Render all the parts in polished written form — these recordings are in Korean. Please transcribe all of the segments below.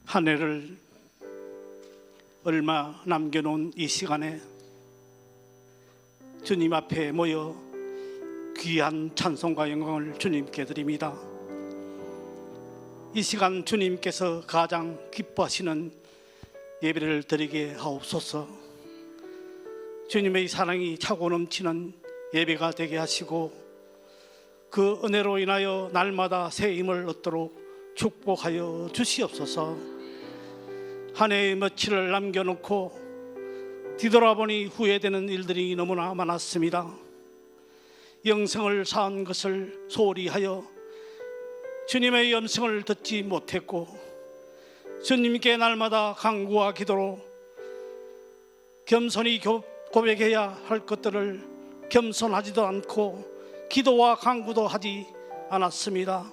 한 해를 얼마 남겨놓은 이 시간에 주님 앞에 모여 귀한 찬송과 영광을 주님께 드립니다. 이 시간 주님께서 가장 기뻐하시는 예배를 드리게 하옵소서. 주님의 사랑이 차고 넘치는 예배가 되게 하시고 그 은혜로 인하여 날마다 새 힘을 얻도록 축복하여 주시옵소서. 한 해의 며칠을 남겨놓고 뒤돌아보니 후회되는 일들이 너무나 많았습니다. 영생을 사한 것을 소홀히 하여 주님의 음성을 듣지 못했고, 주님께 날마다 간구와 기도로 겸손히 고백해야 할 것들을 겸손하지도 않고 기도와 간구도 하지 않았습니다.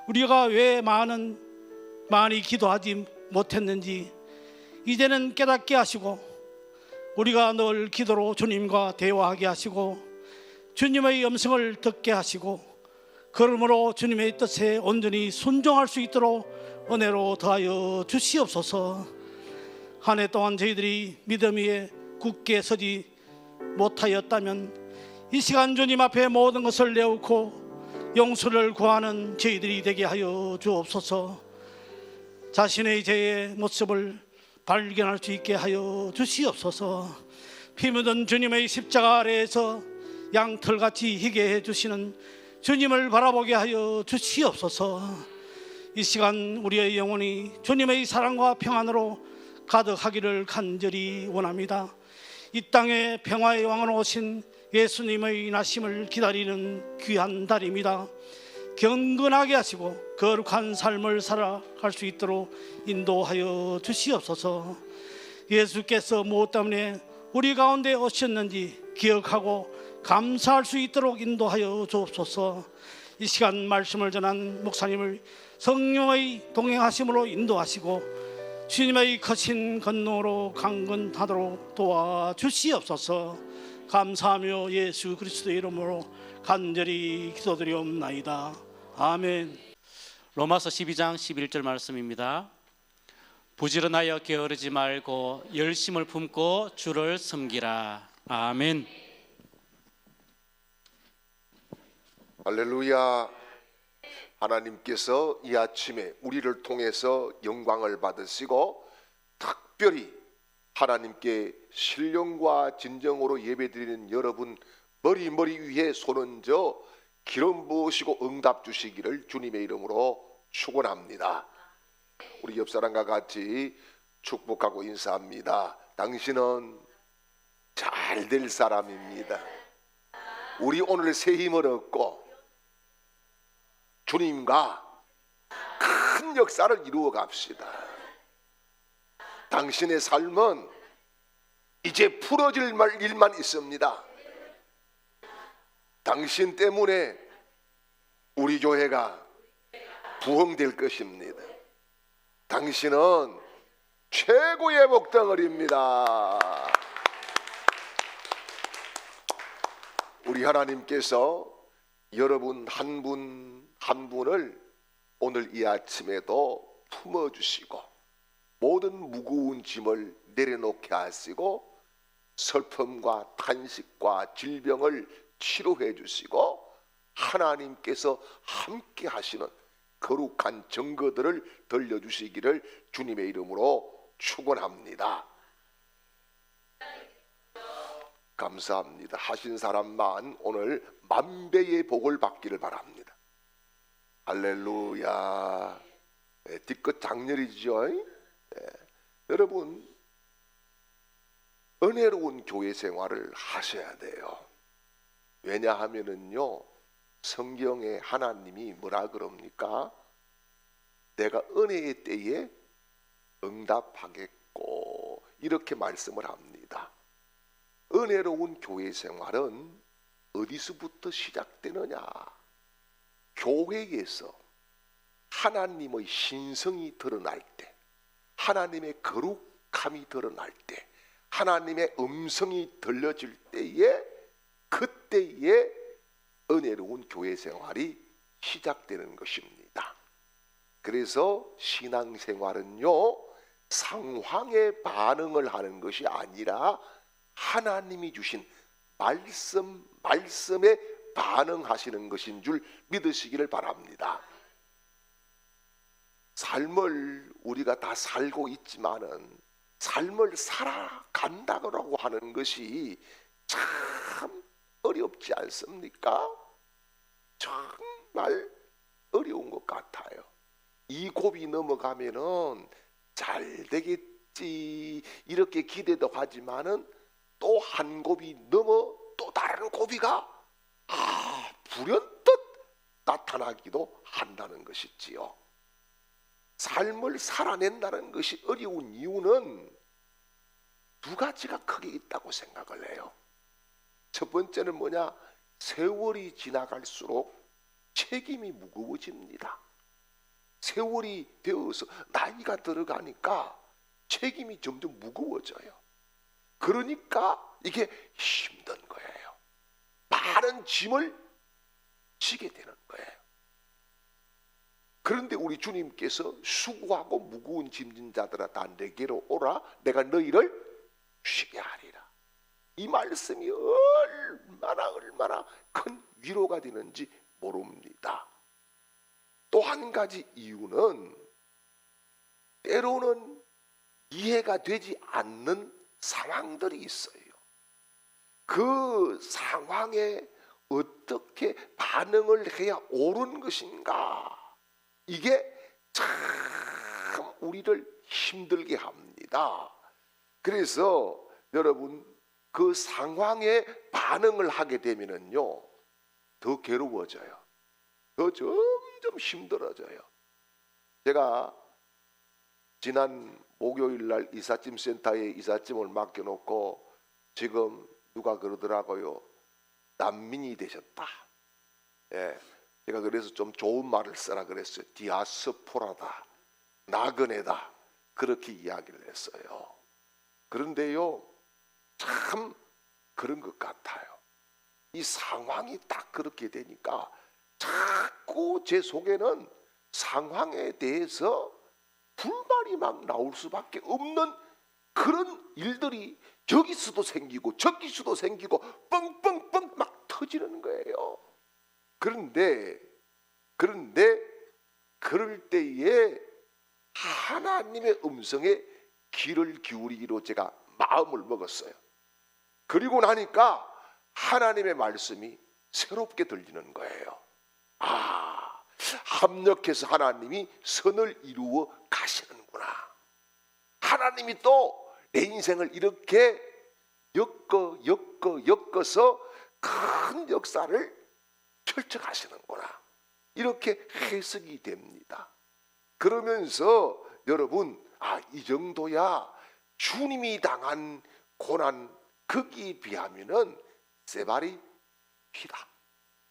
우리가 왜 많이 기도하지 못했는지 이제는 깨닫게 하시고, 우리가 늘 기도로 주님과 대화하게 하시고 주님의 음성을 듣게 하시고, 그러므로 주님의 뜻에 온전히 순종할 수 있도록 은혜로 더하여 주시옵소서. 한 해 동안 저희들이 믿음 위에 굳게 서지 못하였다면 이 시간 주님 앞에 모든 것을 내놓고 용서를 구하는 저희들이 되게 하여 주옵소서. 자신의 죄의 모습을 발견할 수 있게 하여 주시옵소서. 피 묻은 주님의 십자가 아래에서 양털같이 희게 해주시는 주님을 바라보게 하여 주시옵소서. 이 시간 우리의 영혼이 주님의 사랑과 평안으로 가득하기를 간절히 원합니다. 이 땅에 평화의 왕으로 오신 예수님의 나심을 기다리는 귀한 달입니다. 경건하게 하시고 거룩한 삶을 살아갈 수 있도록 인도하여 주시옵소서. 예수께서 무엇 때문에 우리 가운데 오셨는지 기억하고 감사할 수 있도록 인도하여 주옵소서. 이 시간 말씀을 전한 목사님을 성령의 동행하심으로 인도하시고 주님의 크신 권능으로 강건하도록 도와주시옵소서. 감사하며 예수 그리스도의 이름으로 간절히 기도드리옵나이다. 아멘. 로마서 12장 11절 말씀입니다. 부지런하여 게으르지 말고 열심을 품고 주를 섬기라. 아멘. 할렐루야. 하나님께서 이 아침에 우리를 통해서 영광을 받으시고 특별히 하나님께 신령과 진정으로 예배드리는 여러분 머리 위에 손 얹어 기름 부으시고 응답 주시기를 주님의 이름으로 축원합니다. 우리 옆사람과 같이 축복하고 인사합니다. 당신은 잘 될 사람입니다. 우리 오늘 새 힘을 얻고 주님과 큰 역사를 이루어 갑시다. 당신의 삶은 이제 풀어질 일만 있습니다. 당신 때문에 우리 교회가 부흥될 것입니다. 당신은 최고의 목덩어리입니다. 우리 하나님께서 여러분 한 분 한 분을 오늘 이 아침에도 품어주시고 모든 무거운 짐을 내려놓게 하시고 슬픔과 탄식과 질병을 치료해 주시고 하나님께서 함께 하시는 거룩한 증거들을 들려주시기를 주님의 이름으로 축원합니다. 감사합니다. 하신 사람만 오늘 만배의 복을 받기를 바랍니다. 할렐루야. 뒤끝 장렬이죠. 여러분 은혜로운 교회 생활을 하셔야 돼요. 왜냐하면은요 성경에 하나님이 뭐라 그럽니까? 내가 은혜의 때에 응답하겠고 이렇게 말씀을 합니다. 은혜로운 교회 생활은 어디서부터 시작되느냐? 교회에서 하나님의 신성이 드러날 때, 하나님의 거룩함이 드러날 때, 하나님의 음성이 들려질 때에 그때에 은혜로운 교회 생활이 시작되는 것입니다. 그래서 신앙생활은요, 상황에 반응을 하는 것이 아니라 하나님이 주신 말씀에 반응하시는 것인 줄 믿으시기를 바랍니다. 삶을 우리가 다 살고 있지만은 삶을 살아간다고 하는 것이 참 어렵지 않습니까? 정말 어려운 것 같아요. 이 고비 넘어가면은 잘 되겠지 이렇게 기대도 하지만은 또 한 고비 넘어 또 다른 고비가 불현듯 나타나기도 한다는 것이지요. 삶을 살아낸다는 것이 어려운 이유는 두 가지가 크게 있다고 생각을 해요. 첫 번째는 뭐냐? 세월이 지나갈수록 책임이 무거워집니다. 세월이 되어서 나이가 들어가니까 책임이 점점 무거워져요. 그러니까 이게 힘든 거예요. 많은 짐을 지게 되는 거예요. 그런데 우리 주님께서 수고하고 무거운 짐진 자들아 다 내게로 오라, 내가 너희를 쉬게 하리라. 이 말씀이 얼마나 큰 위로가 되는지 모릅니다. 또 한 가지 이유는 때로는 이해가 되지 않는 상황들이 있어요. 그 상황에 어떻게 반응을 해야 옳은 것인가, 이게 참 우리를 힘들게 합니다. 그래서 여러분, 그 상황에 반응을 하게 되면은요, 더 괴로워져요. 더 점점 힘들어져요. 제가 지난 목요일 날 이삿짐 센터에 이삿짐을 맡겨놓고 지금 누가 그러더라고요. 난민이 되셨다. 예, 제가 그래서 좀 좋은 말을 쓰라 그랬어요. 디아스포라다, 나그네다, 그렇게 이야기를 했어요. 그런데요, 참 그런 것 같아요. 이 상황이 딱 그렇게 되니까 자꾸 제 속에는 상황에 대해서 불만이 막 나올 수밖에 없는 그런 일들이 여기서도 생기고 저기서도 생기고 뻥뻥뻥 막 터지는 거예요. 그런데 그럴 때에 하나님의 음성에 귀를 기울이기로 제가 마음을 먹었어요. 그리고 나니까 하나님의 말씀이 새롭게 들리는 거예요. 합력해서 하나님이 선을 이루어 가시는구나. 하나님이 또 내 인생을 이렇게 엮어서 큰 역사를 펼쳐 가시는구나. 이렇게 해석이 됩니다. 그러면서 여러분, 이 정도야 주님이 당한 고난 거기에 비하면은 쇠발이 피다,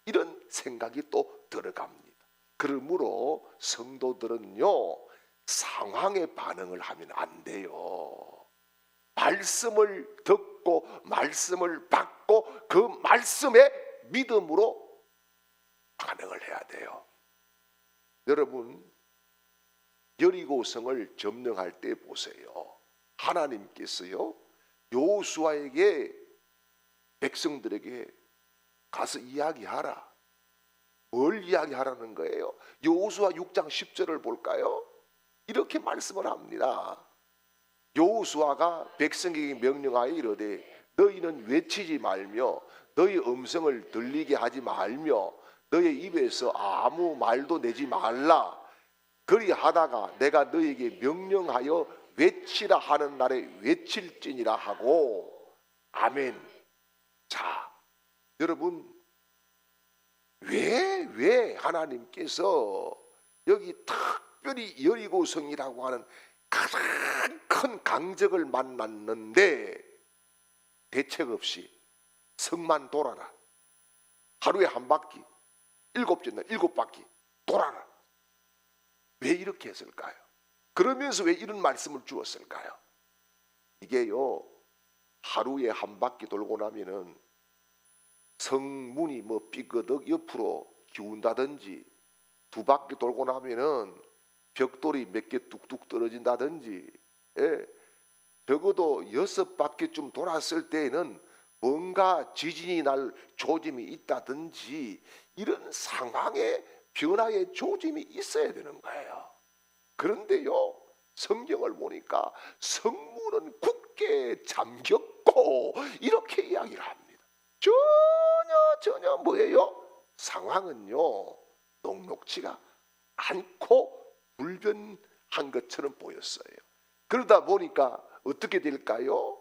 이런 생각이 또 들어갑니다. 그러므로 성도들은요, 상황에 반응을 하면 안 돼요. 말씀을 듣고 말씀을 받고 그 말씀에 믿음으로 반응을 해야 돼요. 여러분, 여리고성을 점령할 때 보세요. 하나님께서요, 여호수아에게, 백성들에게 가서 이야기하라. 뭘 이야기하라는 거예요? 여호수아 6장 10절을 볼까요? 이렇게 말씀을 합니다. 여호수아가 백성에게 명령하여 이르되 너희는 외치지 말며 너희 음성을 들리게 하지 말며 너희 입에서 아무 말도 내지 말라. 그리하다가 내가 너희에게 명령하여 외치라 하는 날에 외칠지니라 하고. 아멘. 자, 여러분, 왜 하나님께서 여기 특별히 여리고성이라고 하는 가장 큰 강적을 만났는데 대책 없이 성만 돌아라, 하루에 한 바퀴, 7바퀴 돌아라, 왜 이렇게 했을까요? 그러면서 왜 이런 말씀을 주었을까요? 이게요, 하루에 한 바퀴 돌고 나면은 성문이 삐거덕 옆으로 기운다든지, 2바퀴 돌고 나면은 벽돌이 몇 개 뚝뚝 떨어진다든지, 예, 적어도 6바퀴쯤 돌았을 때에는 뭔가 지진이 날 조짐이 있다든지 이런 상황의 변화의 조짐이 있어야 되는 거예요. 그런데요, 성경을 보니까 성문은 굳게 잠겼고 이렇게 이야기를 합니다. 전혀 뭐예요? 상황은요 녹록지가 않고 불변한 것처럼 보였어요. 그러다 보니까 어떻게 될까요?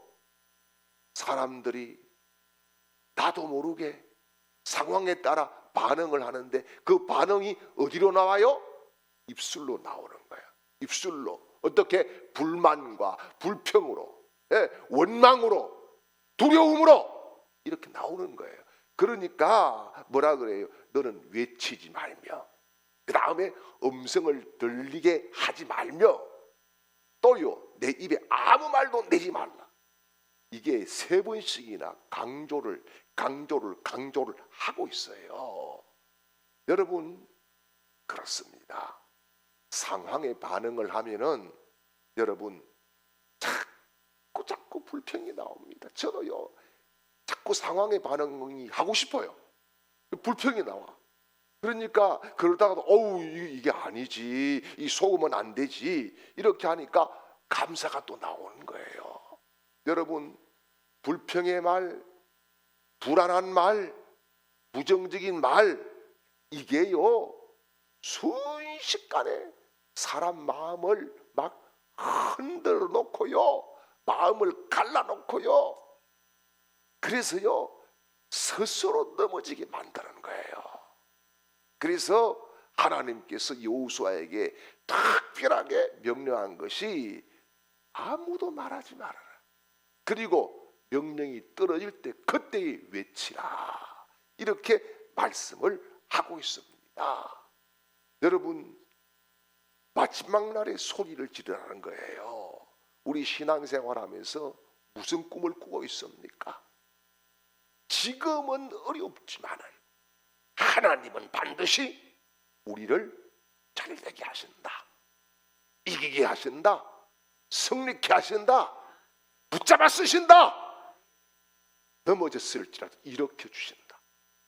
사람들이 나도 모르게 상황에 따라 반응을 하는데 그 반응이 어디로 나와요? 입술로 나오는 거예요. 입술로. 어떻게? 불만과 불평으로, 예, 원망으로, 두려움으로 이렇게 나오는 거예요. 그러니까 뭐라 그래요? 너는 외치지 말며, 그 다음에 음성을 들리게 하지 말며, 또요 내 입에 아무 말도 내지 말라. 이게 3번씩이나 강조를 하고 있어요. 여러분, 그렇습니다. 상황에 반응을 하면은 여러분 자꾸 불평이 나옵니다. 저도요 자꾸 상황에 반응이 하고 싶어요. 불평이 나와. 그러니까 그러다가도 어우 이게 아니지, 이 속으면 안 되지, 이렇게 하니까 감사가 또 나오는 거예요. 여러분, 불평의 말, 불안한 말, 부정적인 말, 이게요 순식간에 사람 마음을 막 흔들어 놓고요, 마음을 갈라 놓고요, 그래서요 스스로 넘어지게 만드는 거예요. 그래서 하나님께서 여호수아에게 특별하게 명령한 것이 아무도 말하지 말아라. 그리고 명령이 떨어질 때 그때에 외치라. 이렇게 말씀을 하고 있습니다. 여러분, 마지막 날에 소리를 지르라는 거예요. 우리 신앙생활하면서 무슨 꿈을 꾸고 있습니까? 지금은 어렵지만 하나님은 반드시 우리를 잘되게 하신다, 이기게 하신다, 승리케 하신다, 붙잡아 쓰신다, 넘어졌을지라도 일으켜 주신다.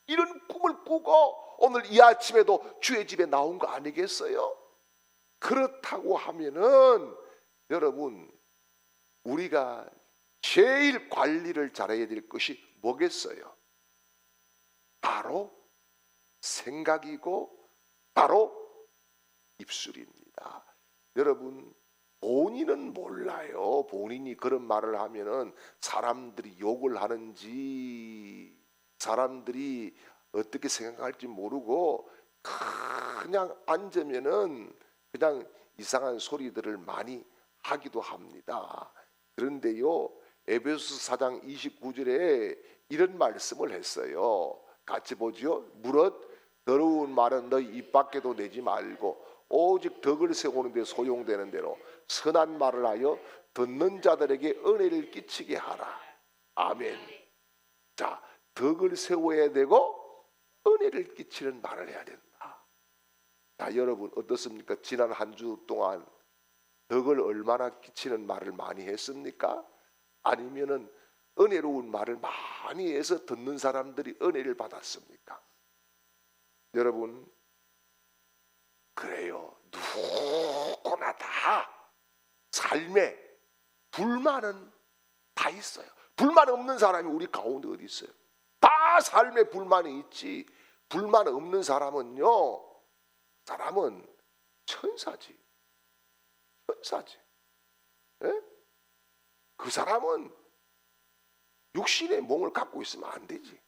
이런 꿈을 꾸고 오늘 이 아침에도 주의 집에 나온 거 아니겠어요? 그렇다고 하면은 여러분, 우리가 제일 관리를 잘해야 될 것이 뭐겠어요? 바로 생각이고 바로 입술입니다. 여러분, 본인은 몰라요. 본인이 그런 말을 하면은 사람들이 욕을 하는지 사람들이 어떻게 생각할지 모르고 그냥 앉으면은 그냥 이상한 소리들을 많이 하기도 합니다. 그런데요, 에베소서 4장 29절에 이런 말씀을 했어요. 같이 보죠. 무릇 더러운 말은 너희 입 밖에도 내지 말고 오직 덕을 세우는 데 소용되는 대로 선한 말을 하여 듣는 자들에게 은혜를 끼치게 하라. 아멘. 자, 덕을 세워야 되고 은혜를 끼치는 말을 해야 된다. 자, 여러분 어떻습니까? 지난 한 주 동안 덕을 얼마나 끼치는 말을 많이 했습니까? 아니면은 은혜로운 말을 많이 해서 듣는 사람들이 은혜를 받았습니까? 여러분, 그래요. 누구나 다 삶에 불만은 다 있어요. 불만 없는 사람이 우리 가운데 어디 있어요? 다 삶에 불만이 있지. 불만 없는 사람은요, 사람은 천사지. 천사지. 예? 그 사람은 육신의 몸을 갖고 있으면 안 되지.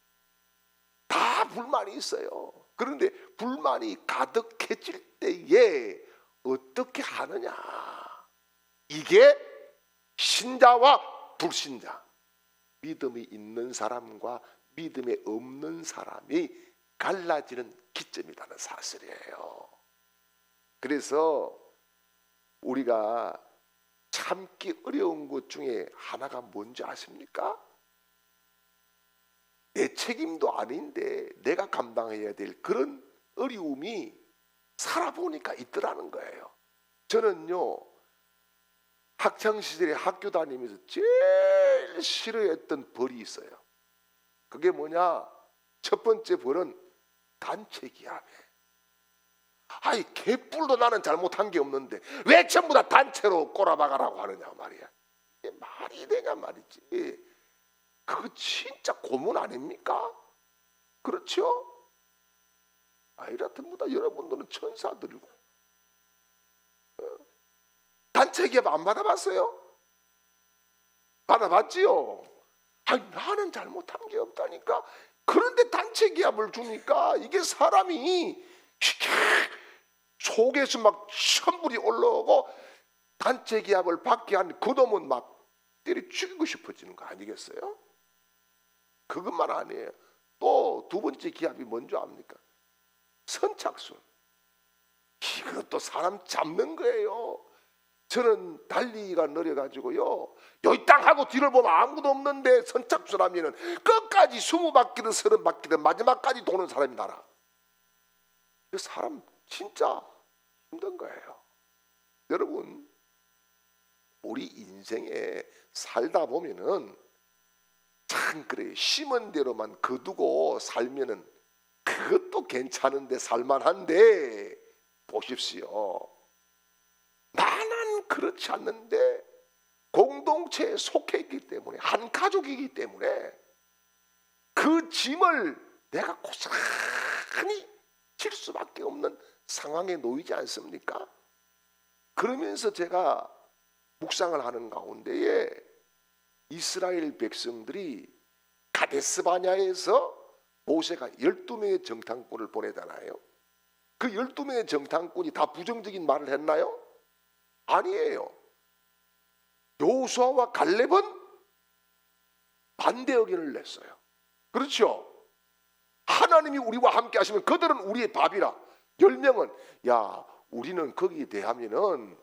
다 불만이 있어요. 그런데 불만이 가득해질 때에 어떻게 하느냐, 이게 신자와 불신자, 믿음이 있는 사람과 믿음이 없는 사람이 갈라지는 기점이라는 사실이에요. 그래서 우리가 참기 어려운 것 중에 하나가 뭔지 아십니까? 내 책임도 아닌데 내가 감당해야 될 그런 어려움이 살아보니까 있더라는 거예요. 저는요 학창 시절에 학교 다니면서 제일 싫어했던 벌이 있어요. 그게 뭐냐? 첫 번째 벌은 단체 기합이에요. 아이 개뿔도 나는 잘못한 게 없는데 왜 전부 다 단체로 꼬라박아라고 하느냐 말이야. 이게 말이 되냐 말이지. 그거 진짜 고문 아닙니까? 그렇죠? 이렇답니다. 여러분들은 천사들이고. 단체 기합 안 받아봤어요? 받아봤지요? 나는 잘못한 게 없다니까. 그런데 단체 기합을 주니까 이게 사람이 속에서 막 천불이 올라오고 단체 기합을 받게 한 그놈은 막 때려 죽이고 싶어지는 거 아니겠어요? 그것만 아니에요. 또 두 번째 기합이 뭔지 압니까? 선착순. 이것도 사람 잡는 거예요. 저는 달리기가 느려가지고요 여기 땅 하고 뒤를 보면 아무도 없는데 선착순 하면은 끝까지 20바퀴든 30바퀴든 마지막까지 도는 사람이 나라. 그 사람 진짜 힘든 거예요. 여러분 우리 인생에 살다 보면은 참 그래 심은 대로만 거두고 살면은 그것도 괜찮은데 살만한데 보십시오. 나는 그렇지 않는데 공동체에 속해 있기 때문에 한 가족이기 때문에 그 짐을 내가 고스란히 질 수밖에 없는 상황에 놓이지 않습니까? 그러면서 제가 묵상을 하는 가운데에 이스라엘 백성들이 가데스 바냐에서 모세가 12명의 정탐꾼을 보내잖아요. 그 12명의 정탐꾼이 다 부정적인 말을 했나요? 아니에요. 여호수아와 갈렙은 반대 의견을 냈어요. 그렇죠? 하나님이 우리와 함께 하시면 그들은 우리의 밥이라. 10명은 야 우리는 거기에 대하면은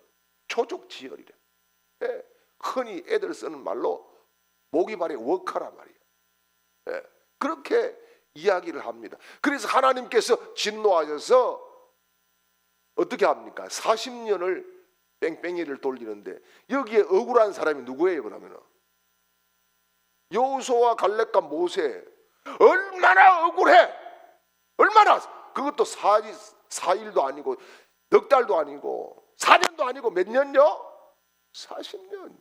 초족지혈이래. 흔히 애들 쓰는 말로 모기 발에 워카란 말이에요. 그렇게 이야기를 합니다. 그래서 하나님께서 진노하셔서 어떻게 합니까? 40년을 뺑뺑이를 돌리는데 여기에 억울한 사람이 누구예요? 그러면 여호수아와 갈렙과 모세. 얼마나 억울해. 얼마나. 그것도 4일도 아니고 넉 달도 아니고 4년도 아니고 몇 년요? 40년.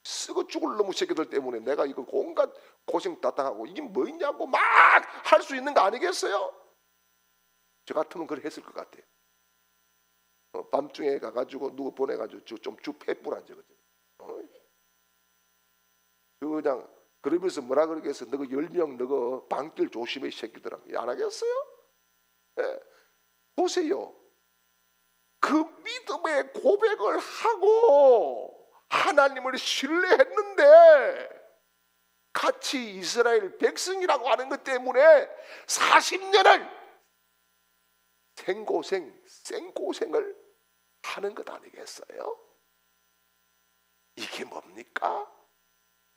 쓰고 죽을 놈의 새끼들 때문에 내가 이거 온갖 고생 다 당하고 이게 뭐 있냐고 막 할 수 있는 거 아니겠어요? 저 같으면 그걸 했을 것 같아요. 밤중에 가가지고 누구 보내가지고 좀 패뿌라져. 그냥 그러면서 뭐라 그러겠어? 너가 10명 너가 방길 조심해 이 새끼들아. 안 하겠어요? 보세요. 그 믿음의 고백을 하고 하나님을 신뢰했는데 같이 이스라엘 백성이라고 하는 것 때문에 40년을 생고생을 하는 것 아니겠어요? 이게 뭡니까?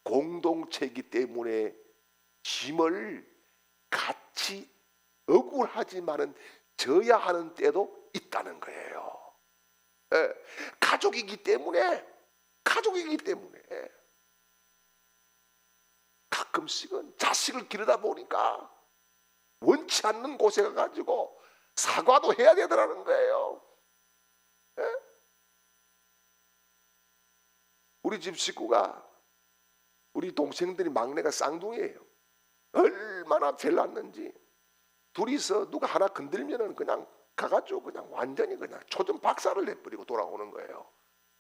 공동체이기 때문에 짐을 같이 억울하지만은 져야 하는 때도 있다는 거예요. 가족이기 때문에 가끔씩은 자식을 기르다 보니까 원치 않는 곳에 가가지고 사과도 해야 되더라는 거예요. 우리 집 식구가 우리 동생들이 막내가 쌍둥이에요. 얼마나 별났는지. 둘이서 누가 하나 건들면은 그냥 가가지고 그냥 완전히 그냥 초전 박살을 내버리고 돌아오는 거예요.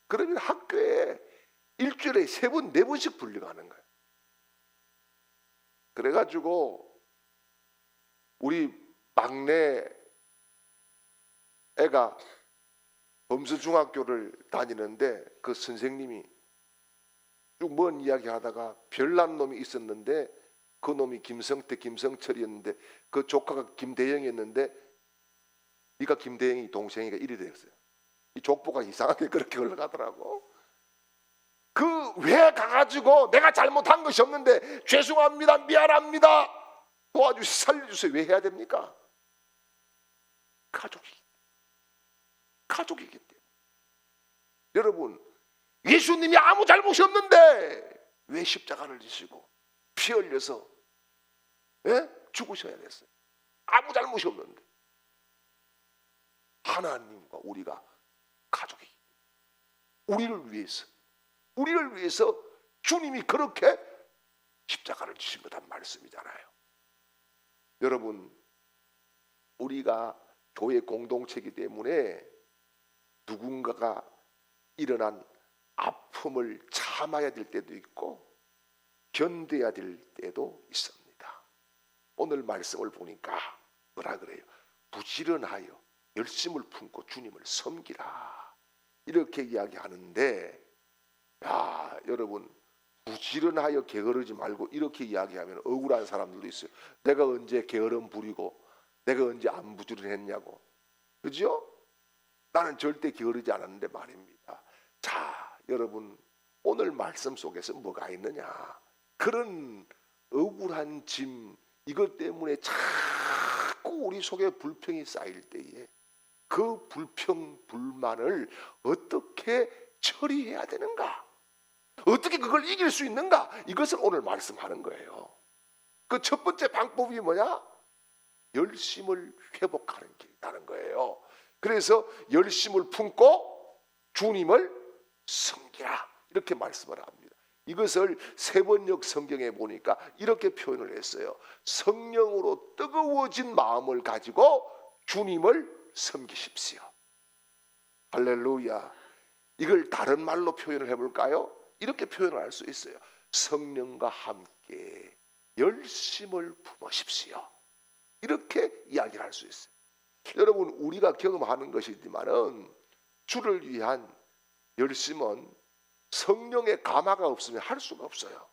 그러면 학교에 일주일에 3번 4번씩 불려가는 거예요. 그래가지고 우리 막내 애가 범수중학교를 다니는데 그 선생님이 쭉 먼 이야기 하다가 별난 놈이 있었는데 그 놈이 김성태, 김성철이었는데 그 조카가 김대영이었는데 네가 김대영이 동생이가 이리 되었어요. 이 족보가 이상하게 그렇게 흘러가더라고. 그 왜 가가지고 내가 잘못한 것이 없는데 죄송합니다, 미안합니다, 도와주세요, 살려주세요 왜 해야 됩니까? 가족이기 때문에. 여러분, 예수님이 아무 잘못이 없는데 왜 십자가를 지시고 피 흘려서 죽으셔야 됐어요? 아무 잘못이 없는데. 하나님과 우리가 가족이, 우리를 위해서 주님이 그렇게 십자가를 지신 거란 말씀이잖아요. 여러분, 우리가 교회 공동체이기 때문에 누군가가 일어난 아픔을 참아야 될 때도 있고 견뎌야 될 때도 있습니다. 오늘 말씀을 보니까 뭐라 그래요? 부지런하여 열심을 품고 주님을 섬기라, 이렇게 이야기하는데, 야, 여러분, 부지런하여 게으르지 말고 이렇게 이야기하면 억울한 사람들도 있어요. 내가 언제 게으름 부리고 내가 언제 안 부지런했냐고. 그죠? 나는 절대 게으르지 않았는데 말입니다. 자, 여러분, 오늘 말씀 속에서 뭐가 있느냐? 그런 억울한 짐, 이것 때문에 자꾸 우리 속에 불평이 쌓일 때에 그 불평, 불만을 어떻게 처리해야 되는가? 어떻게 그걸 이길 수 있는가? 이것을 오늘 말씀하는 거예요. 그 첫 번째 방법이 뭐냐? 열심을 회복하는 길이라는 거예요. 그래서 열심을 품고 주님을 섬기라, 이렇게 말씀을 합니다. 이것을 세번역 성경에 보니까 이렇게 표현을 했어요. 성령으로 뜨거워진 마음을 가지고 주님을 섬기십시오. 할렐루야. 이걸 다른 말로 표현을 해볼까요? 이렇게 표현을 할 수 있어요. 성령과 함께 열심을 품으십시오. 이렇게 이야기를 할 수 있어요. 여러분, 우리가 경험하는 것이지만은 주를 위한 열심은 성령의 감화가 없으면 할 수가 없어요.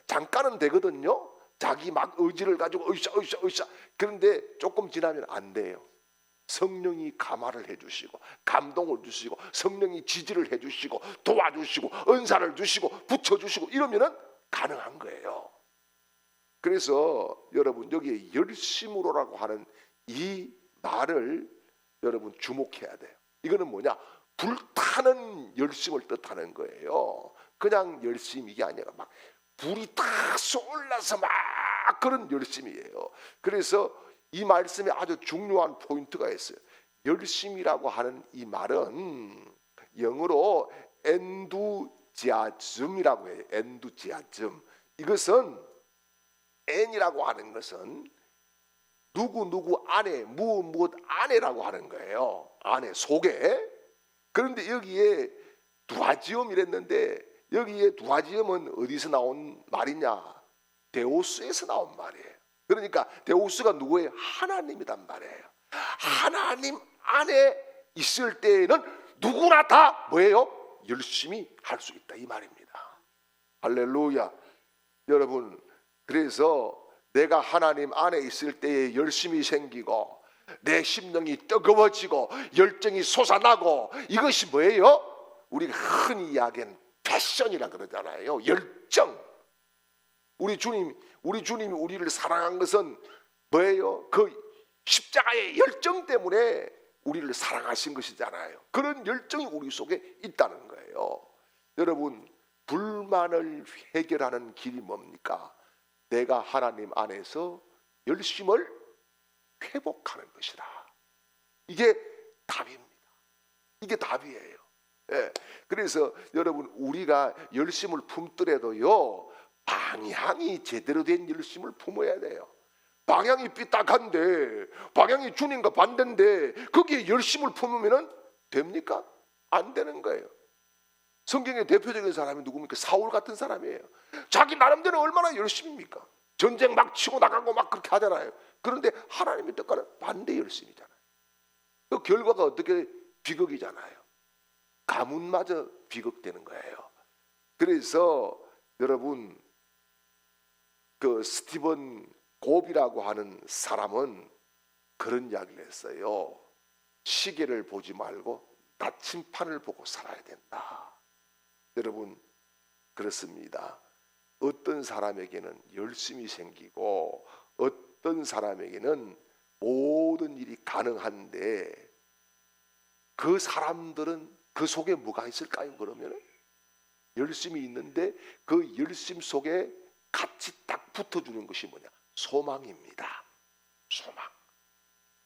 잠깐은 되거든요. 자기 막 의지를 가지고 으쌰. 그런데 조금 지나면 안 돼요. 성령이 감화를 해주시고 감동을 주시고 성령이 지지를 해주시고 도와주시고 은사를 주시고 붙여주시고 이러면은 가능한 거예요. 그래서 여러분, 여기에 열심으로라고 하는 이 말을 여러분 주목해야 돼요. 이거는 뭐냐? 불타는 열심을 뜻하는 거예요. 그냥 열심이 아니라 막 불이 탁 쏠라서 막 그런 열심이에요. 그래서 이 말씀에 아주 중요한 포인트가 있어요. 열심이라고 하는 이 말은 영어로 엔두지아즘이라고 해요. 엔두지아즘. 이것은 엔이라고 하는 것은 누구 안에 무엇 안에라고 하는 거예요. 안에 속에. 그런데 여기에 두아지엄 이랬는데 여기에 두아지엄은 어디서 나온 말이냐? 데오스에서 나온 말이에요. 그러니까 데오스가 누구예요? 하나님이란 말이에요. 하나님 안에 있을 때에는 누구나 다 뭐예요? 열심히 할 수 있다, 이 말입니다. 할렐루야. 여러분, 그래서 내가 하나님 안에 있을 때에 열심이 생기고 내 심령이 뜨거워지고 열정이 솟아나고, 이것이 뭐예요? 우리가 흔히 이야기하는 패션이라 그러잖아요. 열정. 우리 주님이 우리를 사랑한 것은 뭐예요? 그 십자가의 열정 때문에 우리를 사랑하신 것이잖아요. 그런 열정이 우리 속에 있다는 거예요. 여러분, 불만을 해결하는 길이 뭡니까? 내가 하나님 안에서 열심을 회복하는 것이다. 이게 답입니다. 이게 답이에요. 그래서 여러분, 우리가 열심을 품더라도요, 방향이 제대로 된 열심을 품어야 돼요. 방향이 삐딱한데, 방향이 주님과 반대인데 거기에 열심을 품으면 됩니까? 안 되는 거예요. 성경의 대표적인 사람이 누굽니까? 사울 같은 사람이에요. 자기 나름대로 얼마나 열심입니까? 전쟁 막 치고 나가고 막 그렇게 하잖아요. 그런데 하나님의 뜻과는 반대 열심이잖아요. 그 결과가 어떻게? 비극이잖아요. 가문마저 비극되는 거예요. 그래서 여러분, 그 스티븐 곱이라고 하는 사람은 그런 이야기를 했어요. 시계를 보지 말고 나침판을 보고 살아야 된다. 여러분, 그렇습니다. 어떤 사람에게는 열심이 생기고 어떤 사람에게는 모든 일이 가능한데 그 사람들은 그 속에 뭐가 있을까요? 그러면 열심이 있는데 그 열심 속에 같이 딱 붙어주는 것이 뭐냐? 소망입니다. 소망.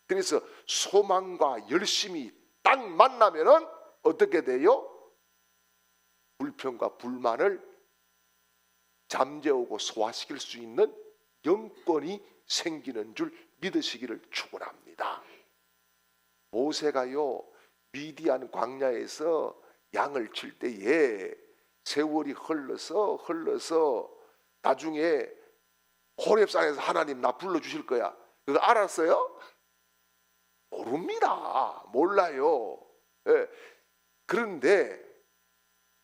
그래서 소망과 열심이 딱 만나면은 어떻게 돼요? 불평과 불만을 잠재우고 소화시킬 수 있는 영권이 생기는 줄 믿으시기를 축원합니다. 모세가요 미디안 광야에서 양을 칠 때에 세월이 흘러서 나중에 호렙산에서 하나님 나 불러주실 거야. 그거 알았어요? 모릅니다. 몰라요. 예. 그런데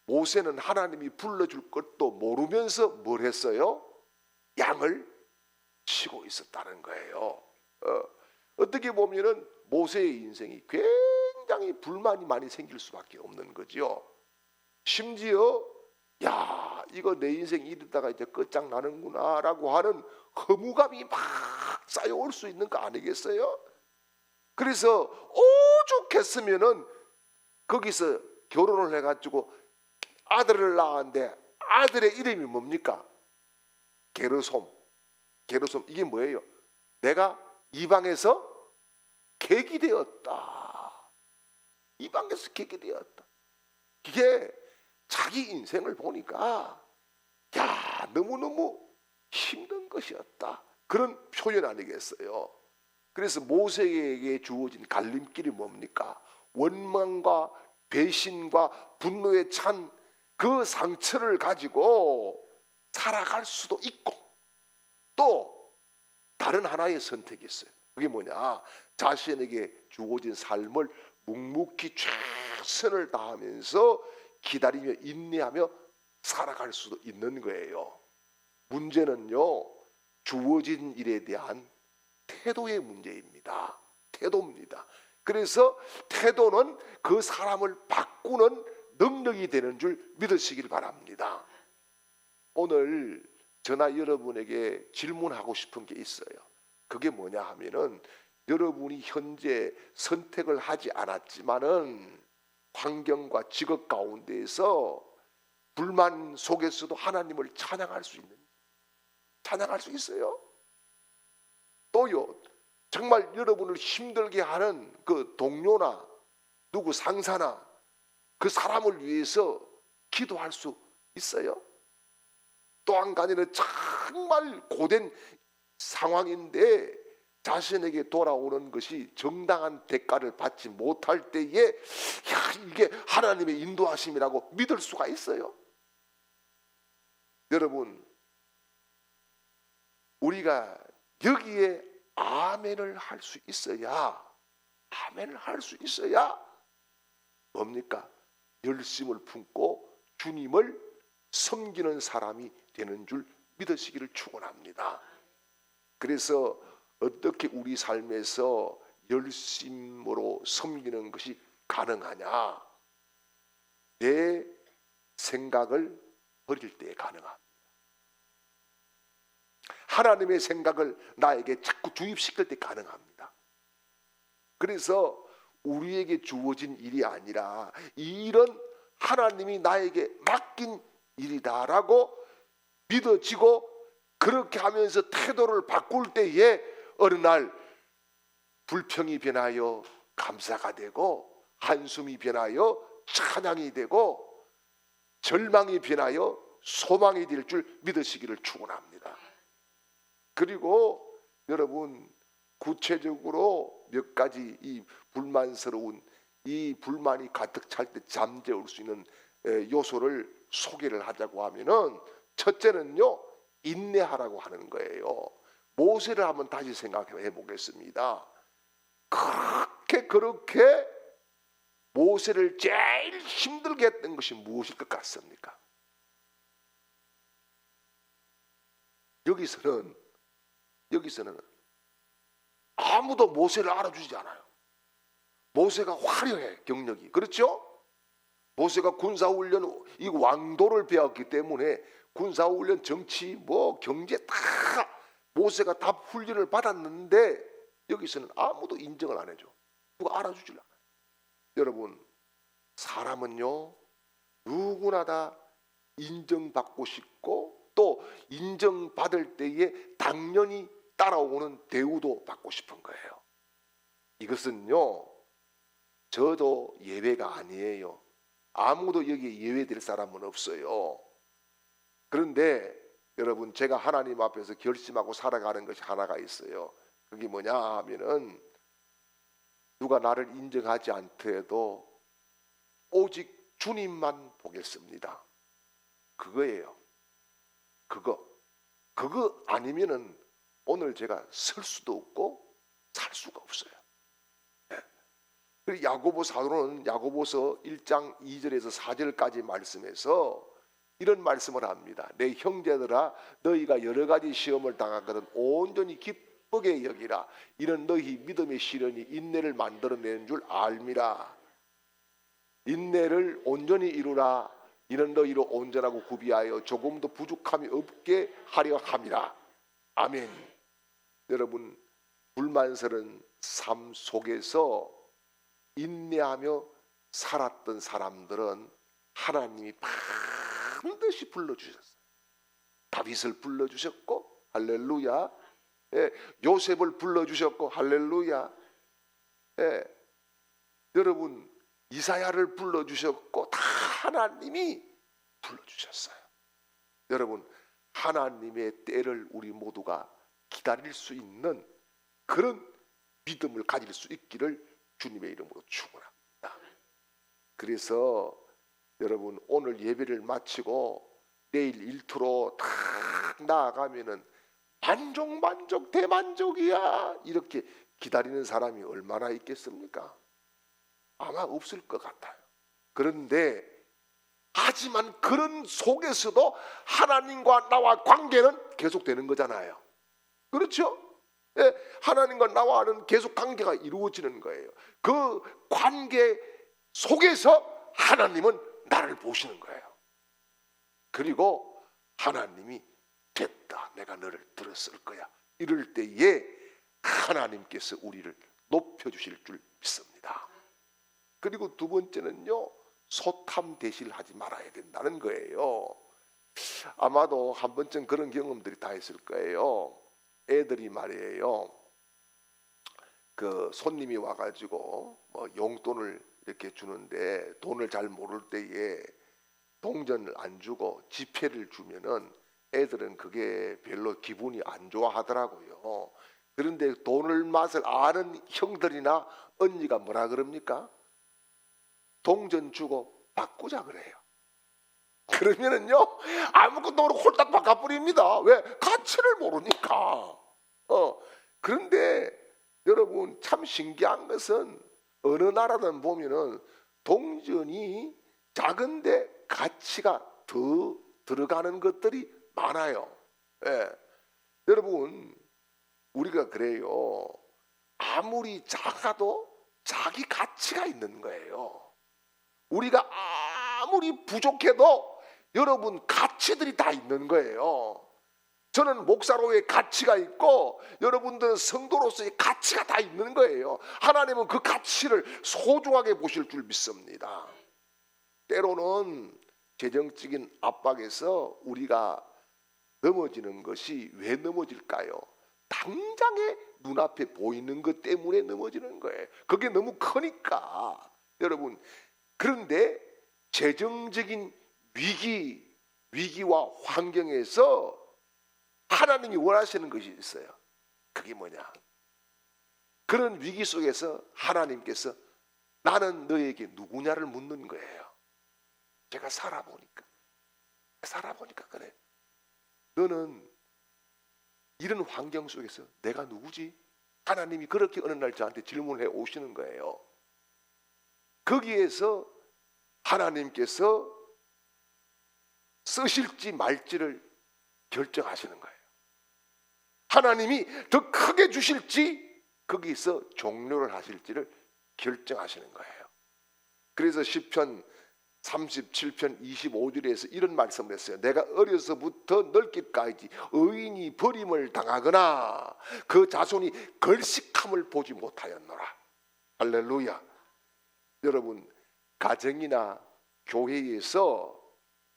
모세는 하나님이 불러줄 것도 모르면서 뭘 했어요? 양을 치고 있었다는 거예요. 어떻게 보면은 모세의 인생이 굉장히 불만이 많이 생길 수밖에 없는 거죠. 심지어 야 이거 내 인생 이러다가 이제 끝장나는구나 라고 하는 허무감이 막 쌓여올 수 있는 거 아니겠어요? 그래서 오죽했으면은 거기서 결혼을 해가지고 아들을 낳았는데 아들의 이름이 뭡니까? 게르솜. 이게 뭐예요? 내가 이방에서 객이 되었다. 이방에서 객이 되었다. 이게 자기 인생을 보니까 야 너무너무 힘든 것이었다. 그런 표현 아니겠어요? 그래서 모세에게 주어진 갈림길이 뭡니까? 원망과 배신과 분노에 찬 그 상처를 가지고 살아갈 수도 있고 또 다른 하나의 선택이 있어요. 그게 뭐냐? 자신에게 주어진 삶을 묵묵히 최선을 다하면서 기다리며 인내하며 살아갈 수도 있는 거예요. 문제는요 주어진 일에 대한 태도의 문제입니다. 태도입니다. 그래서 태도는 그 사람을 바꾸는 능력이 되는 줄 믿으시길 바랍니다. 오늘 저나 여러분에게 질문하고 싶은 게 있어요. 그게 뭐냐 하면은 여러분이 현재 선택을 하지 않았지만은 환경과 직업 가운데에서 불만 속에서도 하나님을 찬양할 수 있는지, 찬양할 수 있어요? 또요 정말 여러분을 힘들게 하는 그 동료나 누구 상사나 그 사람을 위해서 기도할 수 있어요? 또 한 가지는 정말 고된 상황인데 자신에게 돌아오는 것이 정당한 대가를 받지 못할 때에 야, 이게 하나님의 인도하심이라고 믿을 수가 있어요? 여러분 우리가 여기에 아멘을 할 수 있어야 뭡니까? 열심을 품고 주님을 섬기는 사람이 되는 줄 믿으시기를 축원합니다. 그래서 어떻게 우리 삶에서 열심으로 섬기는 것이 가능하냐? 내 생각을 버릴 때 가능합니다. 하나님의 생각을 나에게 자꾸 주입시킬 때 가능합니다. 그래서 우리에게 주어진 일이 아니라 이 일은 하나님이 나에게 맡긴 일이다라고 믿어지고 그렇게 하면서 태도를 바꿀 때에 어느 날 불평이 변하여 감사가 되고 한숨이 변하여 찬양이 되고 절망이 변하여 소망이 될 줄 믿으시기를 축원합니다. 그리고 여러분 구체적으로 몇 가지 이 불만스러운 이 불만이 가득 찰 때 잠재울 수 있는 요소를 소개를 하자고 하면은 첫째는요 인내하라고 하는 거예요. 모세를 한번 다시 생각해 보겠습니다. 그렇게 모세를 제일 힘들게 했던 것이 무엇일 것 같습니까? 여기서는 아무도 모세를 알아주지 않아요. 모세가 화려해 경력이. 그렇죠? 모세가 군사훈련 이 왕도를 배웠기 때문에 군사훈련 정치 뭐 경제 다 모세가 다 훈련을 받았는데 여기서는 아무도 인정을 안 해줘. 누가 알아주질 않아요. 여러분 사람은요 누구나 다 인정받고 싶고 또 인정받을 때에 당연히 따라오는 대우도 받고 싶은 거예요. 이것은요 저도 예외가 아니에요. 아무도 여기에 예외될 사람은 없어요. 그런데 여러분 제가 하나님 앞에서 결심하고 살아가는 것이 하나가 있어요. 그게 뭐냐 하면은 누가 나를 인정하지 않더라도 오직 주님만 보겠습니다. 그거예요. 그거 아니면은 오늘 제가 설 수도 없고 살 수가 없어요. 그리고 야고보 사도는 야고보서 1장 2절에서 4절까지 말씀에서 이런 말씀을 합니다. 내 형제들아 너희가 여러 가지 시험을 당하거든 온전히 기쁘게 여기라. 이는 너희 믿음의 시련이 인내를 만들어내는 줄 알미라. 인내를 온전히 이루라. 이는 너희로 온전하고 구비하여 조금도 부족함이 없게 하려 함이라. 아멘. 여러분 불만스러운 삶 속에서 인내하며 살았던 사람들은 하나님이 반드시 불러주셨어요. 다윗을 불러주셨고 할렐루야. 요셉을 불러주셨고 할렐루야. 여러분 이사야를 불러주셨고 다 하나님이 불러주셨어요. 여러분 하나님의 때를 우리 모두가 기다릴 수 있는 그런 믿음을 가질 수 있기를 주님의 이름으로 축원합니다. 그래서 여러분 오늘 예배를 마치고 내일 일터로 탁 나아가면은 만족 대만족이야 이렇게 기다리는 사람이 얼마나 있겠습니까? 아마 없을 것 같아요. 그런데 하지만 그런 속에서도 하나님과 나와 관계는 계속되는 거잖아요. 그렇죠? 하나님과 나와는 계속 관계가 이루어지는 거예요. 그 관계 속에서 하나님은 나를 보시는 거예요. 그리고 하나님이 됐다 내가 너를 들었을 거야 이럴 때에 하나님께서 우리를 높여주실 줄 믿습니다. 그리고 두 번째는요 소탐대실 하지 말아야 된다는 거예요. 아마도 한 번쯤 그런 경험들이 다 있을 거예요. 애들이 말이에요 그 손님이 와가지고 뭐 용돈을 이렇게 주는데 돈을 잘 모를 때에 동전을 안 주고 지폐를 주면은 애들은 그게 별로 기분이 안 좋아하더라고요. 그런데 돈을 맛을 아는 형들이나 언니가 뭐라 그럽니까? 동전 주고 바꾸자 그래요. 그러면은요 아무것도 모르고 홀딱 바꿔버립니다. 왜? 가치를 모르니까. 그런데 여러분 참 신기한 것은 어느 나라든 보면은 동전이 작은데 가치가 더 들어가는 것들이 많아요. 여러분 우리가 그래요. 아무리 작아도 자기 가치가 있는 거예요. 우리가 아무리 부족해도 여러분 가치들이 다 있는 거예요. 저는 목사로의 가치가 있고 여러분들은 성도로서의 가치가 다 있는 거예요. 하나님은 그 가치를 소중하게 보실 줄 믿습니다. 때로는 재정적인 압박에서 우리가 넘어지는 것이 왜 넘어질까요? 당장에 눈앞에 보이는 것 때문에 넘어지는 거예요. 그게 너무 크니까. 여러분 그런데 재정적인 위기와 환경에서 하나님이 원하시는 것이 있어요. 그게 뭐냐? 그런 위기 속에서 하나님께서 나는 너에게 누구냐를 묻는 거예요. 제가 살아보니까 그래. 너는 이런 환경 속에서 내가 누구지? 하나님이 그렇게 어느 날 저한테 질문을 해 오시는 거예요. 거기에서 하나님께서 쓰실지 말지를 결정하시는 거예요. 하나님이 더 크게 주실지 거기서 종료를 하실지를 결정하시는 거예요. 그래서 시편 37편 25절에서 이런 말씀을 했어요. 내가 어려서부터 늙기까지 의인이 버림을 당하거나 그 자손이 걸식함을 보지 못하였노라. 할렐루야. 여러분 가정이나 교회에서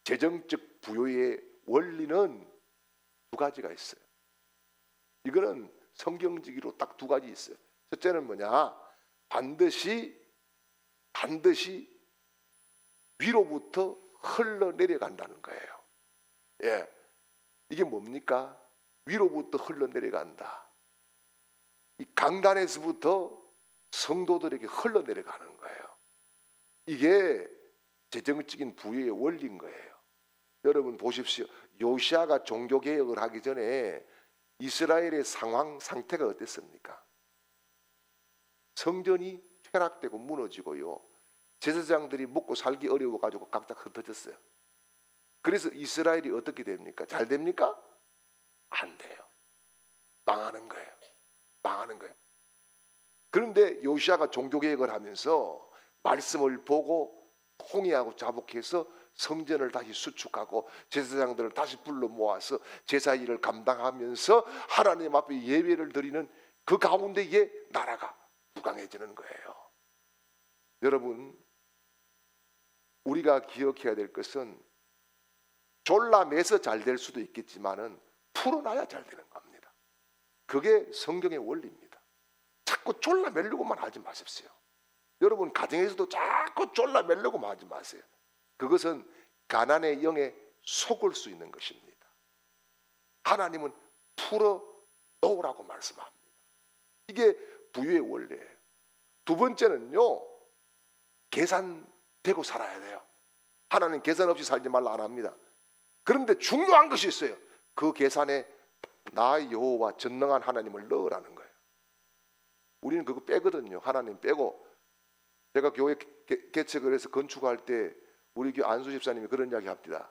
재정적 부여의 원리는 두 가지가 있어요. 이거는 성경적으로 딱 두 가지 있어요. 첫째는 뭐냐? 반드시 위로부터 흘러내려간다는 거예요. 예, 이게 뭡니까? 위로부터 흘러내려간다. 이 강단에서부터 성도들에게 흘러내려가는 거예요. 이게 재정적인 부여의 원리인 거예요. 여러분 보십시오. 요시아가 종교개혁을 하기 전에 이스라엘의 상태가 어땠습니까? 성전이 퇴락되고 무너지고요, 제사장들이 먹고 살기 어려워가지고 각자 흩어졌어요. 그래서 이스라엘이 어떻게 됩니까? 잘 됩니까? 안 돼요. 망하는 거예요. 망하는 거예요. 그런데 요시아가 종교개혁을 하면서 말씀을 보고 통일하고 자복해서 성전을 다시 수축하고 제사장들을 다시 불러 모아서 제사 일을 감당하면서 하나님 앞에 예배를 드리는 그 가운데에 나라가 부강해지는 거예요. 여러분, 우리가 기억해야 될 것은 졸라매서 잘 될 수도 있겠지만은 풀어놔야 잘 되는 겁니다. 그게 성경의 원리입니다. 자꾸 졸라매려고만 하지 마십시오. 여러분 가정에서도 자꾸 졸라매려고만 하지 마세요. 그것은 가난의 영에 속을 수 있는 것입니다. 하나님은 풀어 놓으라고 말씀합니다. 이게 부유의 원리예요. 두 번째는요, 계산되고 살아야 돼요. 하나님 계산 없이 살지 말라 안 합니다. 그런데 중요한 것이 있어요. 그 계산에 나 여호와 전능한 하나님을 넣으라는 거예요. 우리는 그거 빼거든요. 하나님 빼고. 제가 교회 개척을 해서 건축할 때 우리 교회 안수 집사님이 그런 이야기 합니다.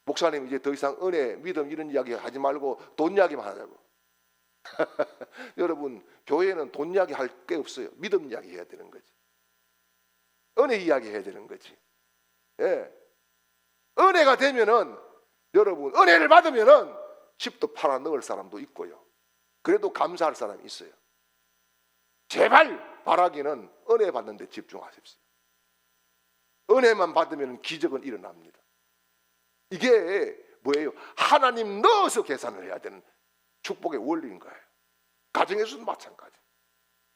목사님 이제 더 이상 은혜, 믿음 이런 이야기 하지 말고 돈 이야기만 하자고. 여러분, 교회는 돈 이야기 할 게 없어요. 믿음 이야기 해야 되는 거지. 은혜 이야기 해야 되는 거지. 예. 은혜가 되면은, 여러분, 은혜를 받으면은 집도 팔아 넣을 사람도 있고요. 그래도 감사할 사람이 있어요. 제발 바라기는 은혜 받는 데 집중하십시오. 은혜만 받으면 기적은 일어납니다. 이게 뭐예요? 하나님 넣어서 계산을 해야 되는 축복의 원리인 거예요. 가정에서도 마찬가지.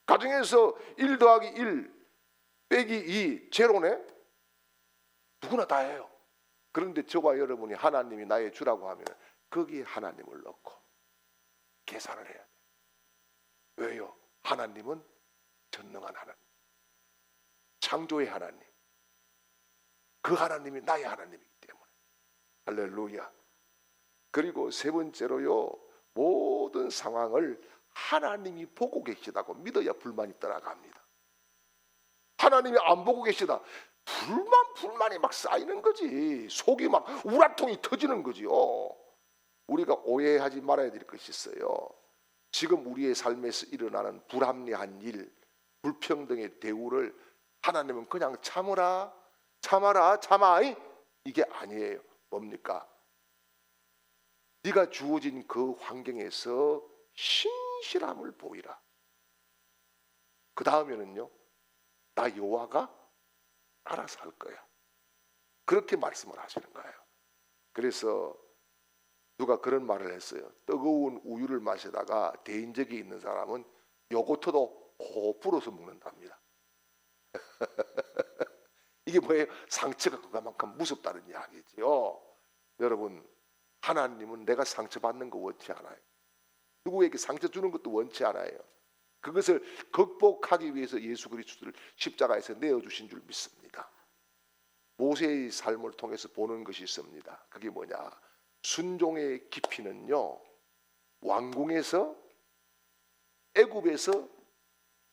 가정에서 1 더하기 1 빼기 2 제로네? 누구나 다 해요. 그런데 저와 여러분이 하나님이 나의 주라고 하면 거기에 하나님을 넣고 계산을 해야 돼요. 왜요? 하나님은 전능한 하나님, 창조의 하나님, 그 하나님이 나의 하나님이기 때문에. 할렐루야. 그리고 세 번째로요, 모든 상황을 하나님이 보고 계시다고 믿어야 불만이 떠나갑니다. 하나님이 안 보고 계시다, 불만이 막 쌓이는 거지. 속이 막 우라통이 터지는 거지요. 우리가 오해하지 말아야 될 것이 있어요. 지금 우리의 삶에서 일어나는 불합리한 일, 불평등의 대우를 하나님은 그냥 참아라 이게 아니에요. 뭡니까? 네가 주어진 그 환경에서 신실함을 보이라. 그 다음에는요, 나 여호와가 알아서 할 거야. 그렇게 말씀을 하시는 거예요. 그래서 누가 그런 말을 했어요. 뜨거운 우유를 마시다가 대인적이 있는 사람은 요거트도 호 불어서 먹는답니다. 이게 뭐예요? 상처가 그만큼 무섭다는 이야기죠. 여러분, 하나님은 내가 상처받는 거 원치 않아요. 누구에게 상처 주는 것도 원치 않아요. 그것을 극복하기 위해서 예수 그리스도를 십자가에서 내어주신 줄 믿습니다. 모세의 삶을 통해서 보는 것이 있습니다. 그게 뭐냐? 순종의 깊이는요, 왕궁에서, 애굽에서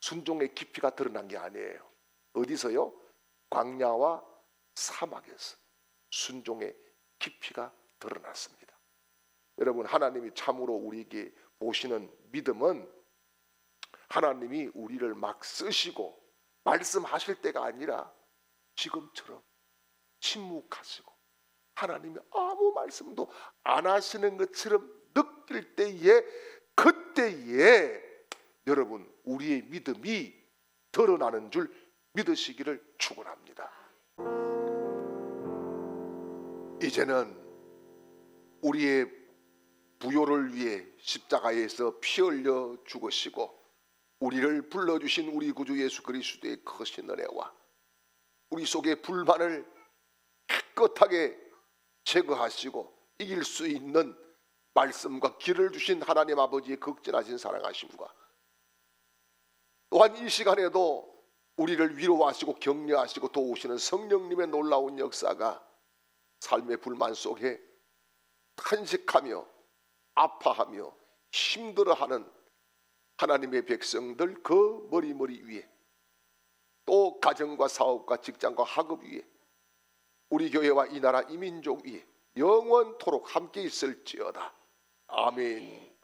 순종의 깊이가 드러난 게 아니에요. 어디서요? 광야와 사막에서 순종의 깊이가 드러났습니다. 여러분, 하나님이 참으로 우리에게 보시는 믿음은 하나님이 우리를 막 쓰시고 말씀하실 때가 아니라 지금처럼 침묵하시고 하나님이 아무 말씀도 안 하시는 것처럼 느낄 때에, 그때에 여러분, 우리의 믿음이 드러나는 줄 믿으시기를 축원합니다. 이제는 우리의 부요를 위해 십자가에서 피 흘려 죽으시고 우리를 불러주신 우리 구주 예수 그리스도의 크신 은혜와 우리 속의 불만을 깨끗하게 제거하시고 이길 수 있는 말씀과 길을 주신 하나님 아버지의 극진하신 사랑하심과 또한 이 시간에도 우리를 위로하시고 격려하시고 도우시는 성령님의 놀라운 역사가 삶의 불만 속에 탄식하며 아파하며 힘들어하는 하나님의 백성들 그 머리머리 위에 또 가정과 사업과 직장과 학업 위에 우리 교회와 이 나라 이 민족 위에 영원토록 함께 있을지어다. 아멘.